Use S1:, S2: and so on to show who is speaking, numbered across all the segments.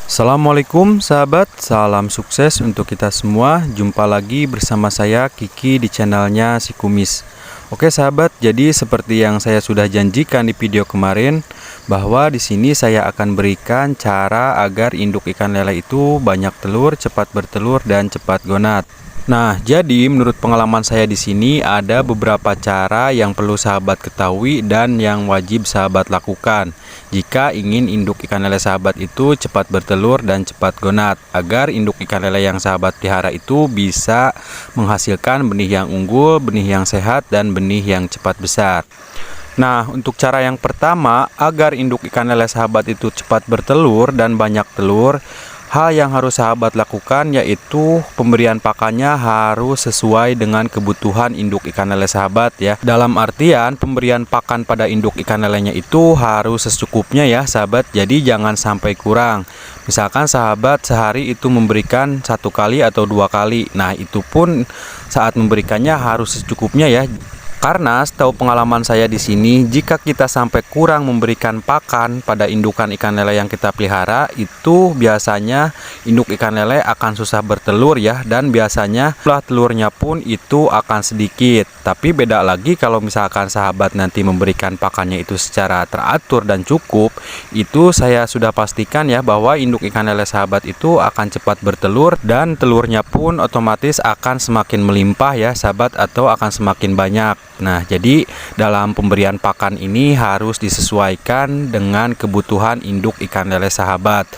S1: Assalamualaikum sahabat, salam sukses untuk kita semua. Jumpa lagi bersama saya Kiki di channelnya Si Kumis. Oke sahabat, jadi seperti yang saya sudah janjikan di video kemarin, bahwa di sini saya akan berikan cara agar induk ikan lele itu banyak telur, cepat bertelur dan cepat gonat. Nah, jadi menurut pengalaman saya di sini ada beberapa cara yang perlu sahabat ketahui dan yang wajib sahabat lakukan jika ingin induk ikan lele sahabat itu cepat bertelur dan cepat gonat, agar induk ikan lele yang sahabat pelihara itu bisa menghasilkan benih yang unggul, benih yang sehat, dan benih yang cepat besar. Nah, untuk cara yang pertama, agar induk ikan lele sahabat itu cepat bertelur dan banyak telur, hal yang harus sahabat lakukan yaitu pemberian pakannya harus sesuai dengan kebutuhan induk ikan lele sahabat ya. Dalam artian pemberian pakan pada induk ikan lelenya itu harus secukupnya ya sahabat. Jadi jangan sampai kurang. Misalkan sahabat sehari itu memberikan 1 kali atau 2 kali. Nah, itu pun saat memberikannya harus secukupnya ya. Karena setahu pengalaman saya di sini, jika kita sampai kurang memberikan pakan pada indukan ikan lele yang kita pelihara, itu biasanya induk ikan lele akan susah bertelur ya, dan biasanya jumlah telurnya pun itu akan sedikit. Tapi beda lagi kalau misalkan sahabat nanti memberikan pakannya itu secara teratur dan cukup, itu saya sudah pastikan ya bahwa induk ikan lele sahabat itu akan cepat bertelur dan telurnya pun otomatis akan semakin melimpah ya sahabat, atau akan semakin banyak. Nah, jadi dalam pemberian pakan ini harus disesuaikan dengan kebutuhan induk ikan lele sahabat.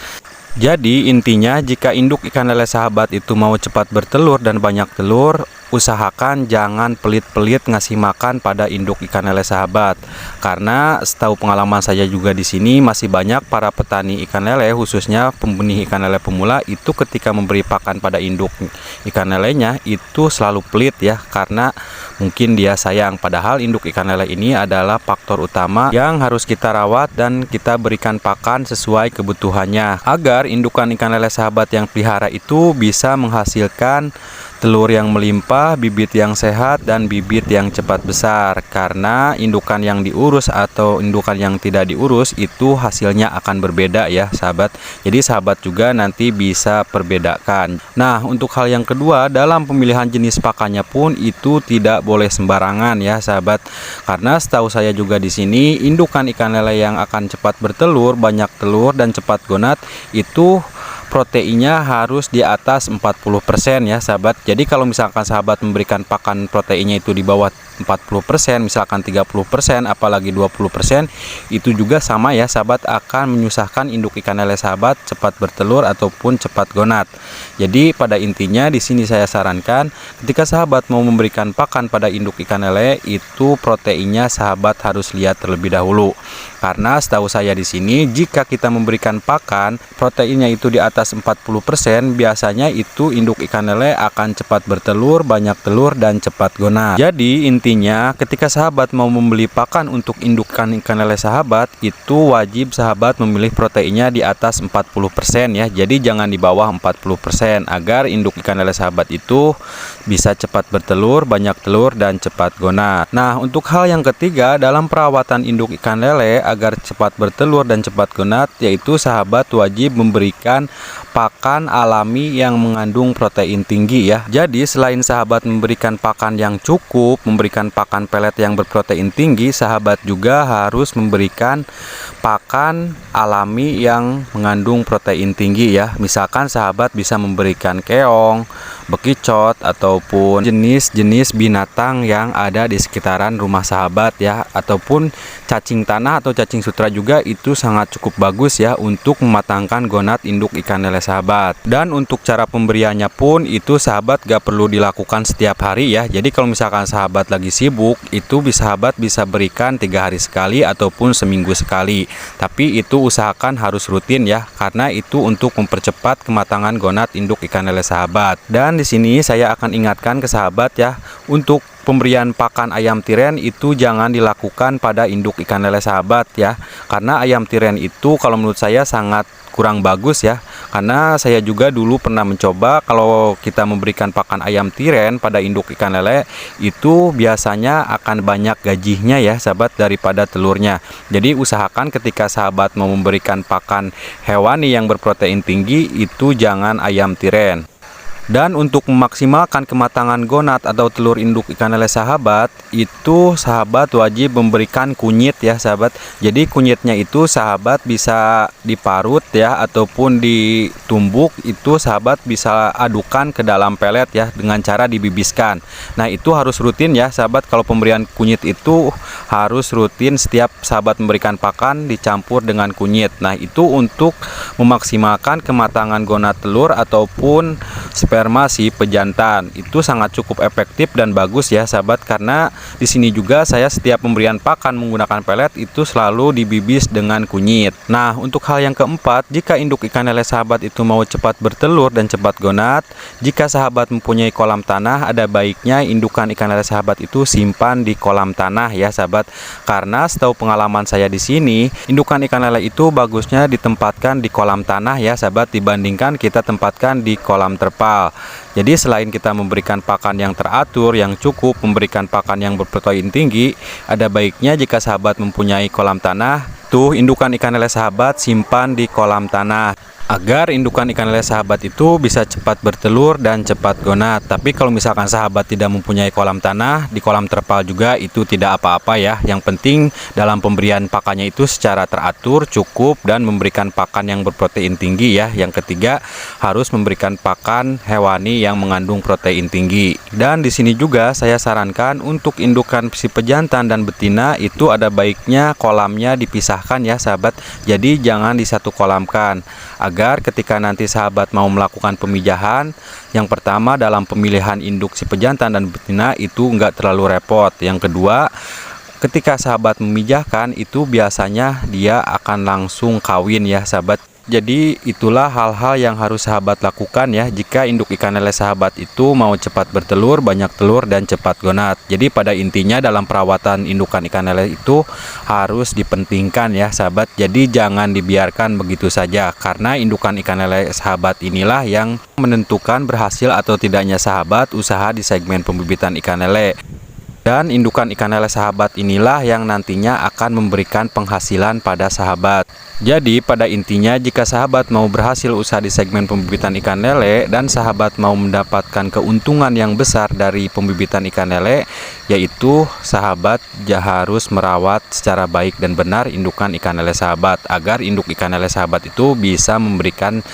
S1: Jadi intinya jika induk ikan lele sahabat itu mau cepat bertelur dan banyak telur, usahakan jangan pelit-pelit ngasih makan pada induk ikan lele sahabat. Karena setahu pengalaman saya juga di sini masih banyak para petani ikan lele, khususnya pembenih ikan lele pemula, itu ketika memberi pakan pada induk ikan lelenya itu selalu pelit ya, karena mungkin dia sayang, padahal induk ikan lele ini adalah faktor utama yang harus kita rawat dan kita berikan pakan sesuai kebutuhannya, agar indukan ikan lele sahabat yang pelihara itu bisa menghasilkan telur yang melimpah, bibit yang sehat, dan bibit yang cepat besar. Karena indukan yang diurus atau indukan yang tidak diurus itu hasilnya akan berbeda ya sahabat. Jadi sahabat juga nanti bisa perbedakan. Nah, untuk hal yang kedua, dalam pemilihan jenis pakannya pun itu tidak boleh sembarangan ya sahabat. Karena setahu saya juga di sini indukan ikan lele yang akan cepat bertelur, banyak telur, dan cepat gonat itu proteinnya harus di atas 40% ya sahabat. Jadi kalau misalkan sahabat memberikan pakan proteinnya itu di bawah 40%, misalkan 30%, apalagi 20%, itu juga sama ya sahabat, akan menyusahkan induk ikan lele sahabat cepat bertelur ataupun cepat gonat. Jadi pada intinya di sini saya sarankan ketika sahabat mau memberikan pakan pada induk ikan lele itu proteinnya sahabat harus lihat terlebih dahulu. Karena setahu saya di sini jika kita memberikan pakan proteinnya itu di atas 40%, biasanya itu induk ikan lele akan cepat bertelur, banyak telur, dan cepat gonat. Jadi intinya ketika sahabat mau membeli pakan untuk indukan ikan lele sahabat, itu wajib sahabat memilih proteinnya di atas 40% ya. Jadi jangan di bawah 40%, agar induk ikan lele sahabat itu bisa cepat bertelur, banyak telur, dan cepat gonat. Nah, untuk hal yang ketiga dalam perawatan induk ikan lele agar cepat bertelur dan cepat gonat, yaitu sahabat wajib memberikan pakan alami yang mengandung protein tinggi ya. Jadi selain sahabat memberikan pakan yang cukup, memberikan pakan pelet yang berprotein tinggi, sahabat juga harus memberikan pakan alami yang mengandung protein tinggi ya. Misalkan sahabat bisa memberikan keong, bekicot, ataupun jenis-jenis binatang yang ada di sekitaran rumah sahabat ya, ataupun cacing tanah atau cacing sutra juga itu sangat cukup bagus ya untuk mematangkan gonat induk ikan lele sahabat. Dan untuk cara pemberiannya pun itu sahabat gak perlu dilakukan setiap hari ya. Jadi kalau misalkan sahabat lagi sibuk, itu sahabat bisa berikan 3 hari sekali ataupun seminggu sekali. Tapi itu usahakan harus rutin ya, karena itu untuk mempercepat kematangan gonat induk ikan lele sahabat. Dan di sini saya akan ingatkan ke sahabat ya, untuk pemberian pakan ayam tiren itu jangan dilakukan pada induk ikan lele sahabat ya. Karena ayam tiren itu kalau menurut saya sangat kurang bagus ya. Karena saya juga dulu pernah mencoba kalau kita memberikan pakan ayam tiren pada induk ikan lele itu biasanya akan banyak gajinya ya sahabat daripada telurnya. Jadi usahakan ketika sahabat mau memberikan pakan hewani yang berprotein tinggi itu jangan ayam tiren. Dan untuk memaksimalkan kematangan gonat atau telur induk ikan lele sahabat, itu sahabat wajib memberikan kunyit ya sahabat. Jadi kunyitnya itu sahabat bisa diparut ya ataupun ditumbuk, itu sahabat bisa adukan ke dalam pelet ya dengan cara dibibiskan. Nah, itu harus rutin ya sahabat, kalau pemberian kunyit itu harus rutin setiap sahabat memberikan pakan dicampur dengan kunyit. Nah, itu untuk memaksimalkan kematangan gonat telur ataupun sperma si pejantan. Itu sangat cukup efektif dan bagus ya sahabat, karena di sini juga saya setiap pemberian pakan menggunakan pelet itu selalu dibibis dengan kunyit. Nah, untuk hal yang keempat, jika induk ikan lele sahabat itu mau cepat bertelur dan cepat gonat, jika sahabat mempunyai kolam tanah, ada baiknya indukan ikan lele sahabat itu simpan di kolam tanah ya sahabat. Karena setahu pengalaman saya di sini, indukan ikan lele itu bagusnya ditempatkan di kolam tanah ya sahabat, dibandingkan kita tempatkan di kolam terpal. Jadi selain kita memberikan pakan yang teratur, yang cukup, memberikan pakan yang berprotein tinggi, ada baiknya jika sahabat mempunyai kolam tanah, tuh indukan ikan lele sahabat simpan di kolam tanah agar indukan ikan lele sahabat itu bisa cepat bertelur dan cepat gonat. Tapi kalau misalkan sahabat tidak mempunyai kolam tanah, di kolam terpal juga itu tidak apa-apa ya. Yang penting dalam pemberian pakannya itu secara teratur, cukup, dan memberikan pakan yang berprotein tinggi ya. Yang ketiga, harus memberikan pakan hewani yang mengandung protein tinggi. Dan di sini juga saya sarankan untuk indukan si pejantan dan betina itu ada baiknya kolamnya dipisahkan ya sahabat. Jadi jangan disatu kolamkan, agar ketika nanti sahabat mau melakukan pemijahan, yang pertama dalam pemilihan induk si pejantan dan betina itu enggak terlalu repot. Yang kedua, ketika sahabat memijahkan itu biasanya dia akan langsung kawin ya sahabat. Jadi itulah hal-hal yang harus sahabat lakukan ya jika induk ikan lele sahabat itu mau cepat bertelur, banyak telur, dan cepat gonat. Jadi pada intinya dalam perawatan indukan ikan lele itu harus dipentingkan ya sahabat. Jadi jangan dibiarkan begitu saja, karena indukan ikan lele sahabat inilah yang menentukan berhasil atau tidaknya sahabat usaha di segmen pembibitan ikan lele. Dan indukan ikan lele sahabat inilah yang nantinya akan memberikan penghasilan pada sahabat. Jadi pada intinya jika sahabat mau berhasil usaha di segmen pembibitan ikan lele dan sahabat mau mendapatkan keuntungan yang besar dari pembibitan ikan lele, yaitu sahabat harus merawat secara baik dan benar indukan ikan lele sahabat, agar induk ikan lele sahabat itu bisa memberikan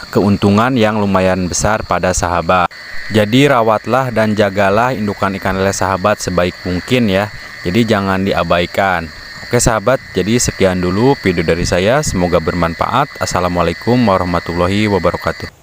S1: keuntungan yang lumayan besar pada sahabat. Jadi rawatlah dan jagalah indukan ikan lele sahabat sebaik mungkin ya. Jadi jangan diabaikan. Oke sahabat, jadi sekian dulu video dari saya. Semoga bermanfaat. Assalamualaikum warahmatullahi wabarakatuh.